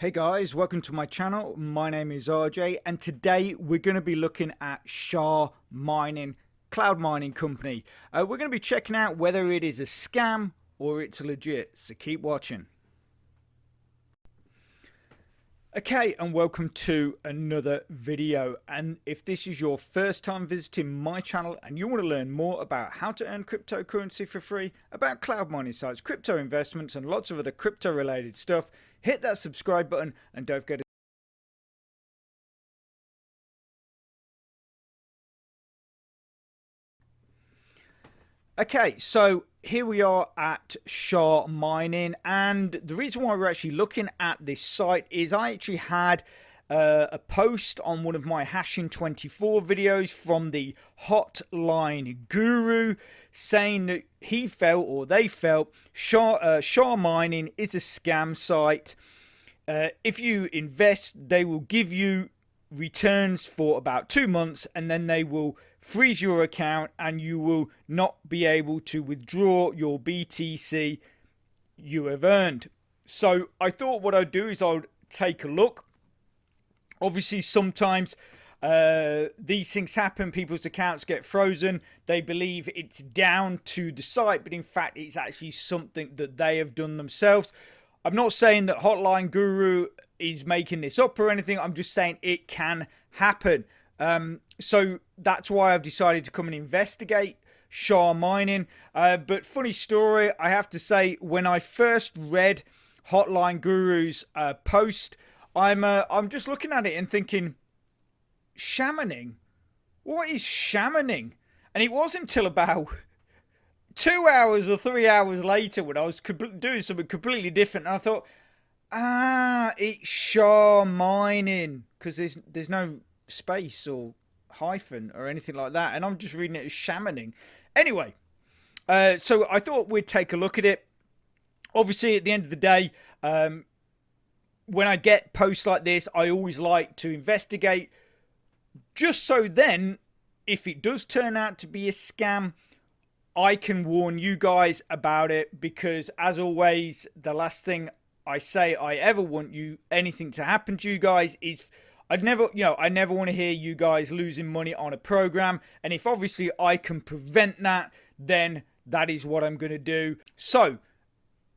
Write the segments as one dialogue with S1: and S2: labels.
S1: Hey guys, welcome to my channel. My name is RJ and today we're going to be looking at Shamining cloud mining company. We're going to be checking out whether it is a scam or it's legit, so keep watching. Okay, and welcome to another video. And if this is your first time visiting my channel and you want to learn more about how to earn cryptocurrency for free, about cloud mining sites, crypto investments and lots of other crypto related stuff, hit that subscribe button and don't forget to Okay, so here we are at Shamining, and the reason why we're actually looking at this site is I actually had a post on one of my hashing 24 videos from the hotline guru saying that he felt, or they felt, Shamining is a scam site. If you invest, they will give you returns for about 2 months and then they will freeze your account and you will not be able to withdraw your BTC you have earned. So I thought what I'd do is I'll take a look. Obviously sometimes these things happen, people's accounts get frozen, they believe it's down to the site, but in fact it's actually something that they have done themselves. I'm not saying that Hotline Guru is making this up or anything. I'm just saying it can happen. So that's why I've decided to come and investigate Shamining. But funny story, I have to say, when I first read Hotline Guru's post, I'm just looking at it and thinking, Shamining? What is Shamining? And it wasn't until about 2 hours or 3 hours later when I was doing something completely different and I thought, it's Shamining, because there's no space or hyphen or anything like that, and I'm just reading it as Shamining. Anyway, so I thought we'd take a look at it. Obviously at the end of the day, when I get posts like this, I always like to investigate, just so then if it does turn out to be a scam, I can warn you guys about it, because as always, the last thing I say I ever want anything to happen to you guys is I never want to hear you guys losing money on a program, and if obviously I can prevent that, then that is what I'm going to do. So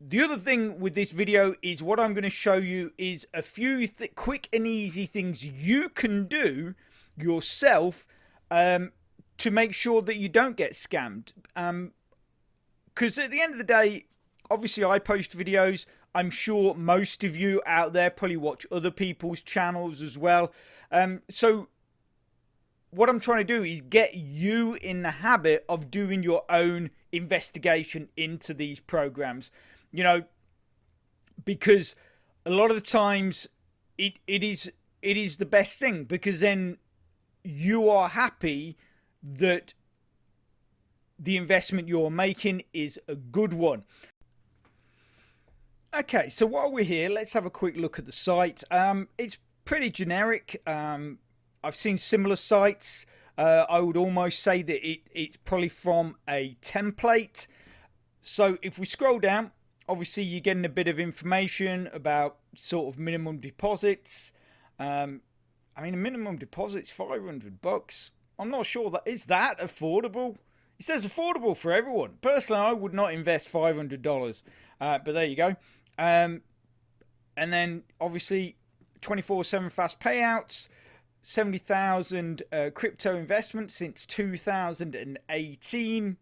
S1: the other thing with this video is what I'm going to show you is a few quick and easy things you can do yourself to make sure that you don't get scammed. Because at the end of the day, obviously I post videos. I'm sure most of you out there probably watch other people's channels as well. So what I'm trying to do is get you in the habit of doing your own investigation into these programs. You know, because a lot of the times it is the best thing, because then you are happy that the investment you're making is a good one. Okay, so while we're here, let's have a quick look at the site. It's pretty generic. I've seen similar sites. I would almost say that it's probably from a template. So if we scroll down, obviously you're getting a bit of information about sort of minimum deposits. I mean, a minimum deposit's $500. I'm not sure that is that affordable. It says affordable for everyone. Personally, I would not invest $500, but there you go. And then obviously 24/7 fast payouts, 70,000 crypto investments since 2018.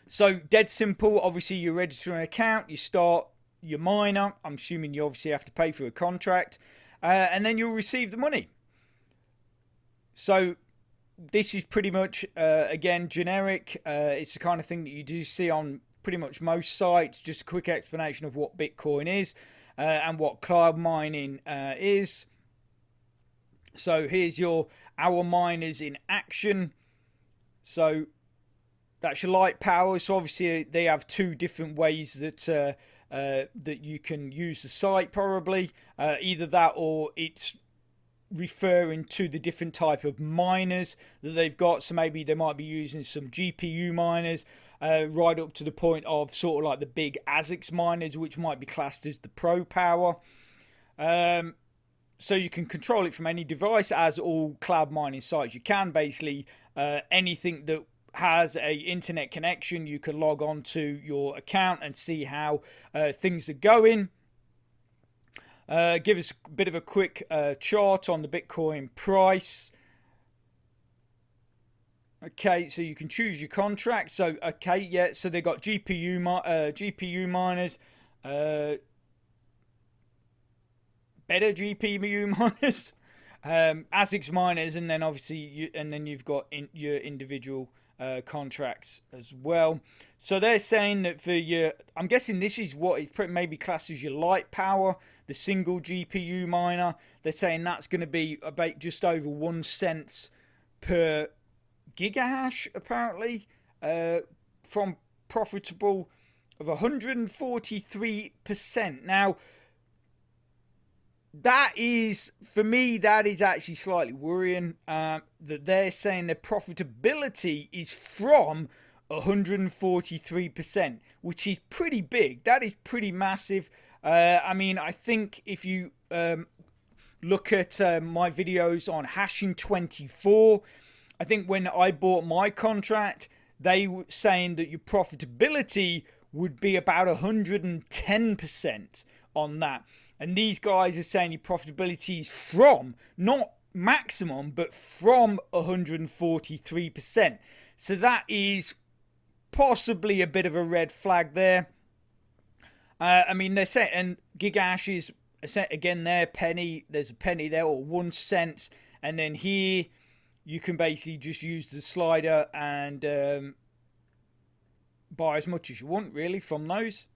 S1: So dead simple. Obviously you register an account, you start your miner. I'm assuming you obviously have to pay for a contract, and then you'll receive the money. So this is pretty much, again, generic. It's the kind of thing that you do see on pretty much most sites. Just a quick explanation of what Bitcoin is and what cloud mining is. So here's our miners in action. So that's your light power. So obviously they have two different ways that that you can use the site, probably. Either that or it's referring to the different type of miners that they've got. So maybe they might be using some GPU miners, right up to the point of sort of like the big ASICs miners, which might be classed as the pro power. So you can control it from any device, as all cloud mining sites. You can basically anything that has a internet connection, you can log on to your account and see how things are going. Give us a bit of a quick chart on the Bitcoin price. Okay, so you can choose your contract. So okay, yeah, so they got GPU miners, better GPU miners, ASICs miners, and then obviously you've got your individual contracts as well. So they're saying that for your, I'm guessing this is what is maybe classed as your light power, the single GPU miner. They're saying that's going to be about just over 1 cent per gigahash, apparently, from profitable of 143%. Now, that is, for me, that is actually slightly worrying, that they're saying their profitability is from 143%, which is pretty big. That is pretty massive. I mean, I think if you look at my videos on hashing 24, I think when I bought my contract, they were saying that your profitability would be about 110% on that. And these guys are saying your profitability is from, not maximum, but from 143%. So that is possibly a bit of a red flag there. I mean, they're saying, and gigahash is, again, there, penny, there's a penny there, or 1 cent. And then here, you can basically just use the slider and buy as much as you want, really, from those.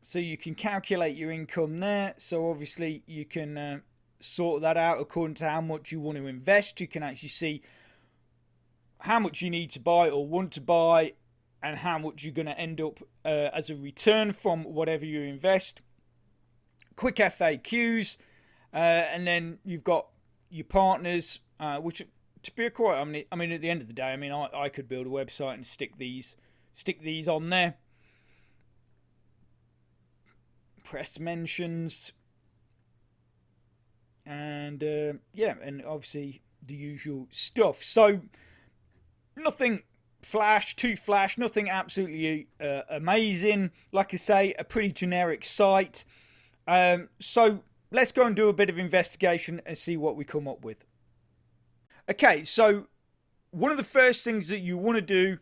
S1: So you can calculate your income there. So obviously you can sort that out according to how much you want to invest. You can actually see how much you need to buy or want to buy, and how much you're going to end up as a return from whatever you invest. Quick FAQs, and then you've got your partners, which, to be quite, I mean, at the end of the day, I mean, I could build a website and stick these on there. Press mentions, and yeah, and obviously the usual stuff. So nothing too flash, nothing absolutely amazing. Like I say, a pretty generic site. So let's go and do a bit of investigation and see what we come up with. Okay, so one of the first things that you want to do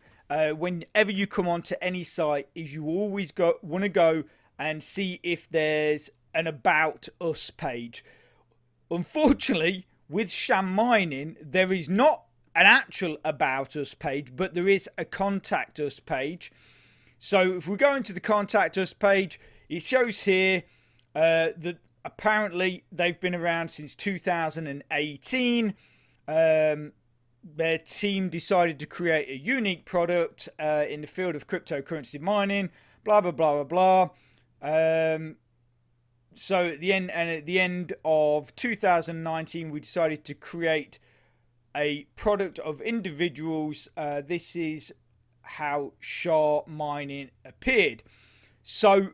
S1: whenever you come onto any site is you always want to go and see if there's an About Us page. Unfortunately, with Shamining, there is not an actual About Us page, but there is a Contact Us page. So if we go into the Contact Us page, it shows here that apparently they've been around since 2018. Their team decided to create a unique product in the field of cryptocurrency mining, blah, blah, blah, blah, blah. So at the end of 2019, we decided to create a product of individuals. This is how Shamining appeared. So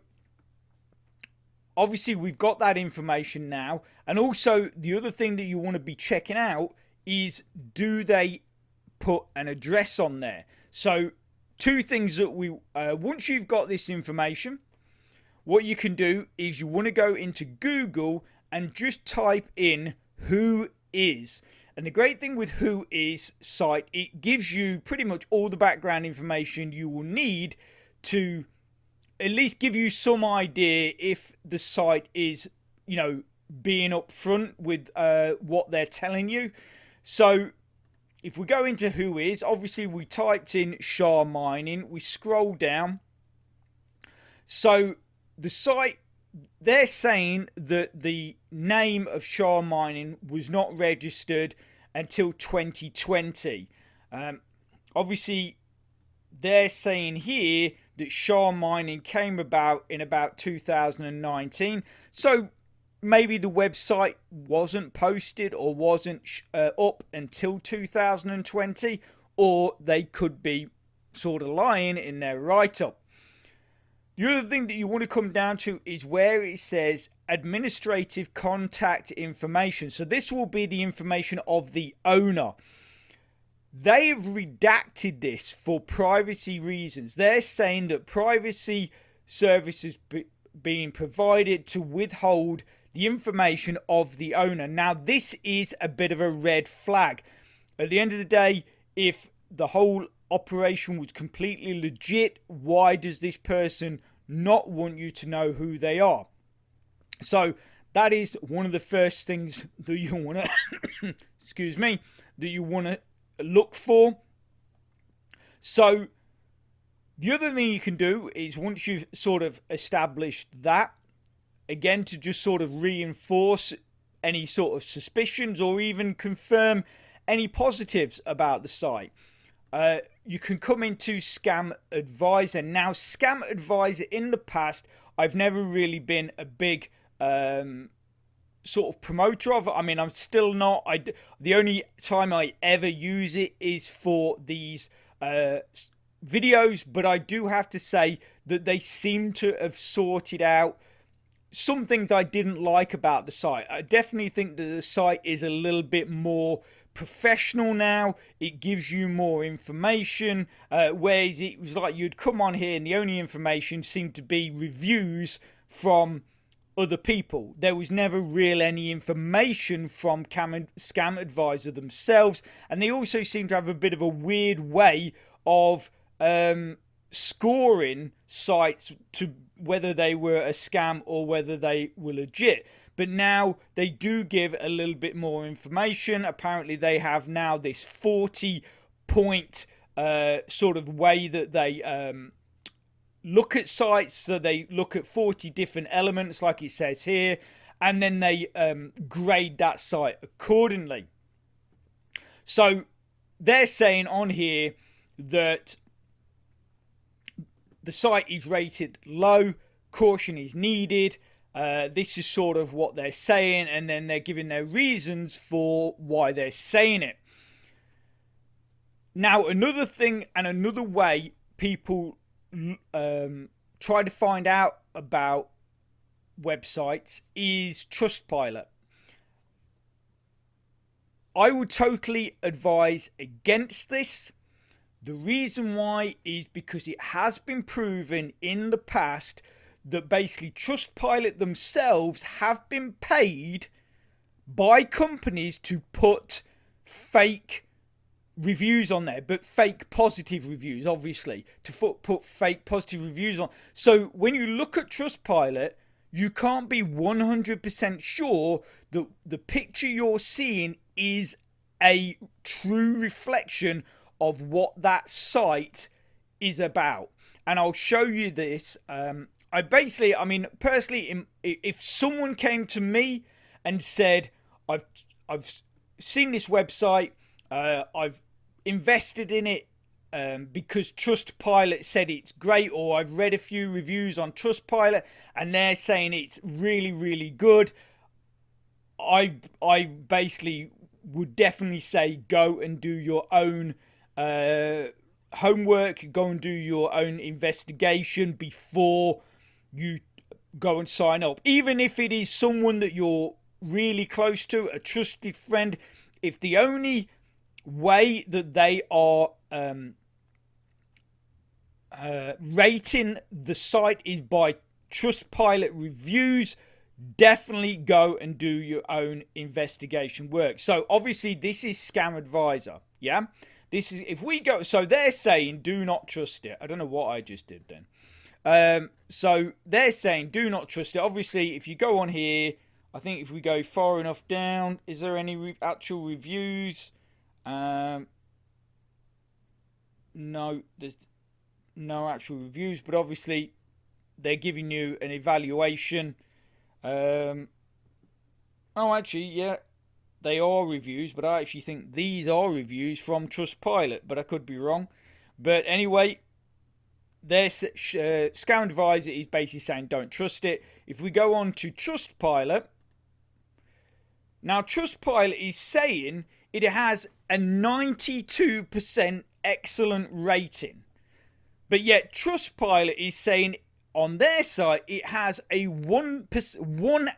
S1: obviously we've got that information now, and also the other thing that you want to be checking out is, do they put an address on there? So two things that we once you've got this information, what you can do is you want to go into Google and just type in who is. And the great thing with who is site, it gives you pretty much all the background information you will need to at least give you some idea if the site is, you know, being upfront with what they're telling you. So if we go into who is, obviously we typed in Shamining, we scroll down. So the site, they're saying that the name of Shamining was not registered until 2020. Obviously, they're saying here that Shamining came about in about 2019. So maybe the website wasn't posted or wasn't up until 2020, or they could be sort of lying in their write-up. The other thing that you want to come down to is where it says administrative contact information. So this will be the information of the owner. They have redacted this for privacy reasons. They're saying that privacy services being provided to withhold the information of the owner. Now, this is a bit of a red flag. At the end of the day, if the whole operation was completely legit, why does this person not want you to know who they are? So that is one of the first things that you want to excuse me, that you want to look for. So the other thing you can do is, once you've sort of established that, again, to just sort of reinforce any sort of suspicions or even confirm any positives about the site, you can come into Scam Advisor. Now, Scam Advisor in the past, I've never really been a big sort of promoter of it. I mean, I'm still not. The only time I ever use it is for these videos, but I do have to say that they seem to have sorted out some things I didn't like about the site. I definitely think that the site is a little bit more professional now. It gives you more information, whereas it was like you'd come on here and the only information seemed to be reviews from other people. There was never real any information from Scam Advisor themselves, and they also seem to have a bit of a weird way of scoring sites to whether they were a scam or whether they were legit. But now they do give a little bit more information. Apparently they have now this 40-point sort of way that they look at sites. So they look at 40 different elements, like it says here, and then they grade that site accordingly. So they're saying on here that the site is rated low, caution is needed. This is sort of what they're saying, and then they're giving their reasons for why they're saying it. Now, another thing and another way people try to find out about websites is Trustpilot. I would totally advise against this. The reason why is because it has been proven in the past that basically Trustpilot themselves have been paid by companies to put fake reviews on there, but fake positive reviews, obviously, to put fake positive reviews on. So when you look at Trustpilot, you can't be 100% sure that the picture you're seeing is a true reflection of what that site is about. And I'll show you this. I mean, personally, if someone came to me and said, I've seen this website, I've invested in it because Trustpilot said it's great, or I've read a few reviews on Trustpilot and they're saying it's really, really good, I basically would definitely say go and do your own homework, go and do your own investigation before you go and sign up. Even if it is someone that you're really close to, a trusted friend, if the only way that they are rating the site is by Trustpilot reviews, definitely go and do your own investigation work. So obviously this is Scam Advisor, yeah? This is, if we go, so they're saying do not trust it. I don't know what I just did then. So they're saying do not trust it. Obviously, if you go on here, I think if we go far enough down, is there any actual reviews? No, there's no actual reviews, but obviously they're giving you an evaluation. Oh, actually, yeah, they are reviews, but I actually think these are reviews from Trustpilot, but I could be wrong. But anyway, their Scam Advisor is basically saying don't trust it. If we go on to Trustpilot, now Trustpilot is saying it has a 92% excellent rating, but yet Trustpilot is saying on their site, it has a 1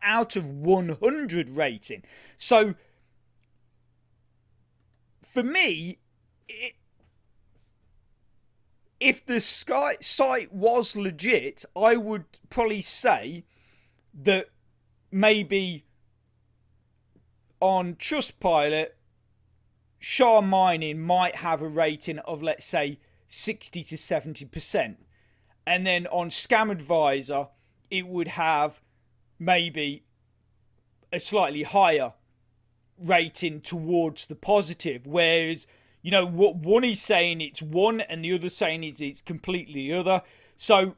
S1: out of 100 rating. So for me, if the site was legit, I would probably say that maybe on Trustpilot, Shamining might have a rating of, let's say, 60 to 70%. And then on Scam Advisor, it would have maybe a slightly higher rating towards the positive. Whereas, you know, what one is saying it's one and the other saying is it's completely the other. So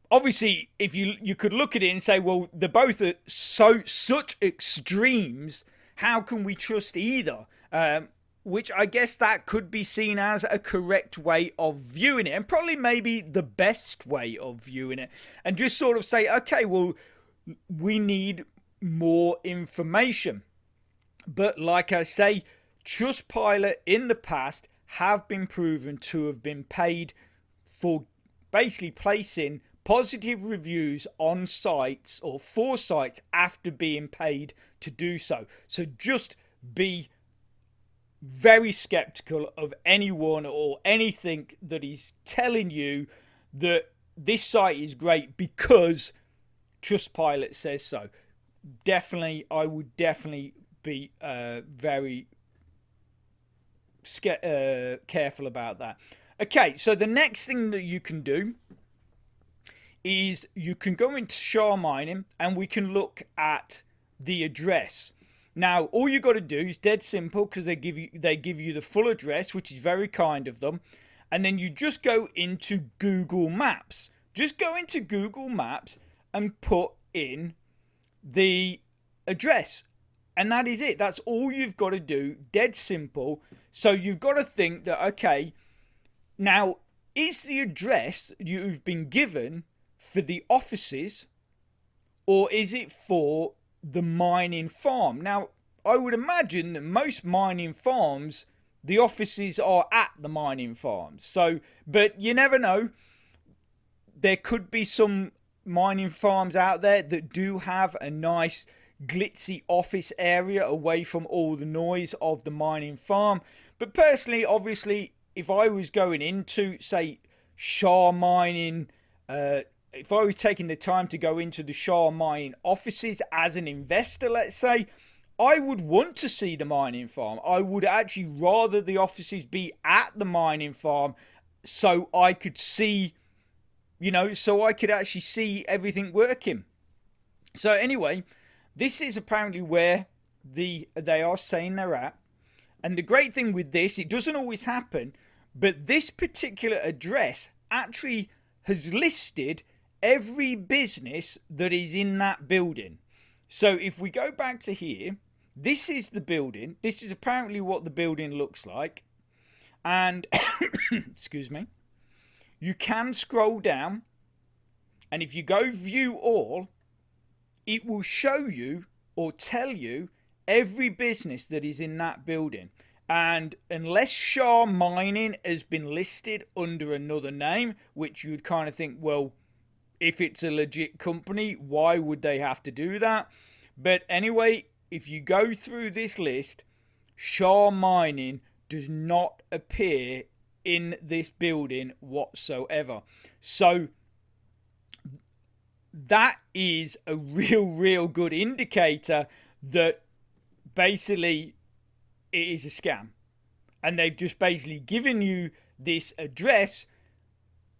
S1: obviously, if you could look at it and say, well, they're both at such extremes, how can we trust either? Which I guess that could be seen as a correct way of viewing it, and probably maybe the best way of viewing it, and just sort of say, okay, well, we need more information. But like I say, Trustpilot in the past have been proven to have been paid for basically placing positive reviews on sites or for sites after being paid to do so. So just be very skeptical of anyone or anything that is telling you that this site is great because Trustpilot says so. Definitely, I would definitely be very careful about that. Okay, so the next thing that you can do is you can go into Shamining and we can look at the address. Now, all you got to do is dead simple, because they give you the full address, which is very kind of them. And then you just go into Google Maps. Just go into Google Maps and put in the address. And that is it. That's all you've got to do. Dead simple. So you've got to think that, okay, now, is the address you've been given for the offices, or is it for the mining farm? Now, I would imagine that most mining farms, the offices are at the mining farms. So, but you never know. There could be some mining farms out there that do have a nice glitzy office area away from all the noise of the mining farm. But personally, obviously, if I was going into, say, Shamining, if I was taking the time to go into the Shamining offices as an investor, let's say, I would want to see the mining farm. I would actually rather the offices be at the mining farm so I could see, you know, so I could actually see everything working. So anyway, this is apparently where they are saying they're at. And the great thing with this, it doesn't always happen, but this particular address actually has listed every business that is in that building. So if we go back to here, this is the building. This is apparently what the building looks like. And, excuse me, you can scroll down. And if you go view all, it will show you or tell you every business that is in that building. And unless Shamining has been listed under another name, which you'd kind of think, well, if it's a legit company, why would they have to do that? But anyway, if you go through this list, Shamining does not appear in this building whatsoever. So that is a real good indicator that basically it is a scam. And they've just basically given you this address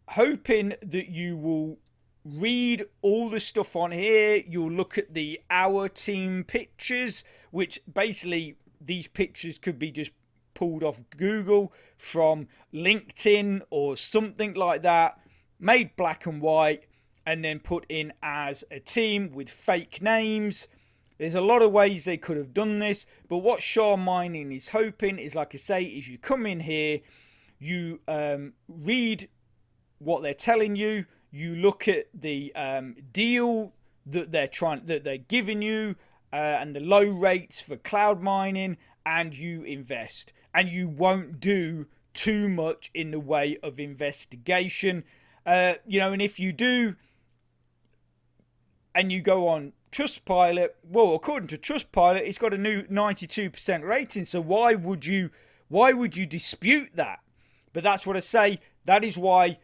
S1: hoping that you will read all the stuff on here. You'll look at the Our Team pictures, which basically these pictures could be just pulled off Google from LinkedIn or something like that, made black and white, and then put in as a team with fake names. There's a lot of ways they could have done this, but what Shamining is hoping is, like I say, is you come in here, you read what they're telling you, you look at the deal that they're giving you, and the low rates for cloud mining, and you invest. And you won't do too much in the way of investigation, and if you do, and you go on Trustpilot, well, according to Trustpilot, it's got a new 92% rating. So why would you dispute that? But that's what I say. That is why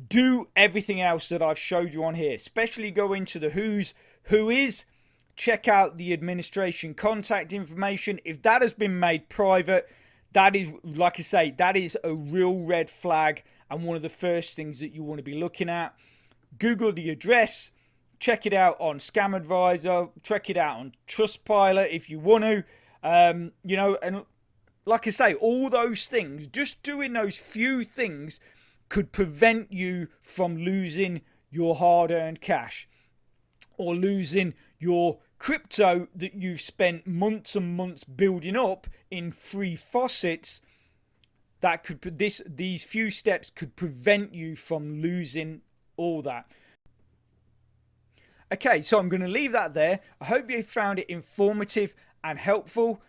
S1: do everything else that I've showed you on here, especially go into the who is, check out the administration contact information. If that has been made private, that is, like I say, that is a real red flag and one of the first things that you want to be looking at. Google the address, check it out on Scam Advisor, check it out on Trustpilot if you want to, you know, and like I say, all those things, just doing those few things could prevent you from losing your hard-earned cash or losing your crypto that you've spent months and months building up in free faucets. That could, these few steps could prevent you from losing all that. Okay, so I'm going to leave that there. I hope you found it informative and helpful.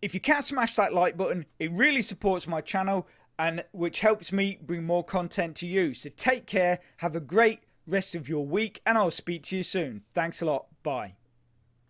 S1: If you can smash that like button, it really supports my channel and which helps me bring more content to you. So take care, have a great rest of your week, and I'll speak to you soon. Thanks a lot. Bye.